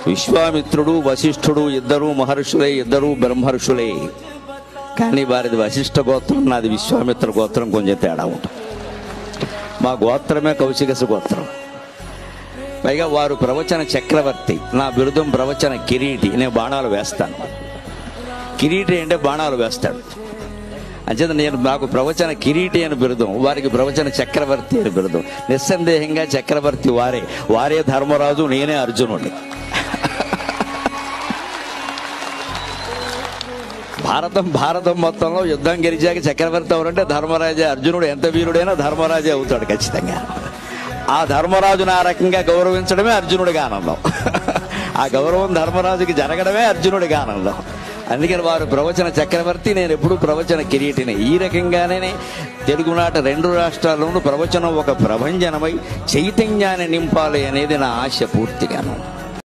విశ్వామిత్రుడు వశిష్ఠుడు ఇద్దరు మహర్షులే, ఇద్దరు బ్రహ్మర్షులే. కానీ వారిది వశిష్ఠ గోత్రం, నాది విశ్వామిత్ర గోత్రం, కొంచెం తేడా ఉంటుంది. మా గోత్రమే కౌశికస గోత్రం. పైగా వారు ప్రవచన చక్రవర్తి, నా బిరుదం ప్రవచన కిరీటి. నేను బాణాలు వేస్తాను. కిరీటి అంటే బాణాలు వేస్తాడు. అంచేత నాకు ప్రవచన కిరీటి అని బిరుదం, వారికి ప్రవచన చక్రవర్తి అని బిరుదం. నిస్సందేహంగా చక్రవర్తి వారే ధర్మరాజు, నేనే అర్జునుడి. భారతం మొత్తంలో యుద్ధం గెలిచాక చక్రవర్తి ఎవరంటే ధర్మరాజే. అర్జునుడు ఎంత వీరుడైనా ధర్మరాజే అవుతాడు ఖచ్చితంగా. ఆ ధర్మరాజును ఆ రకంగా గౌరవించడమే అర్జునుడిగా ఆనందం. ఆ గౌరవం ధర్మరాజుకి జరగడమే అర్జునుడిగా ఆనందం. అందుకని వారు ప్రవచన చక్రవర్తి, నేను ఎప్పుడు ప్రవచన కిరీటిని. ఈ రకంగానే తెలుగునాట 2 రాష్ట్రాల్లోనూ ప్రవచనం ఒక ప్రభంజనమై చైతన్యాన్ని నింపాలి అనేది నా ఆశ పూర్తిగాను.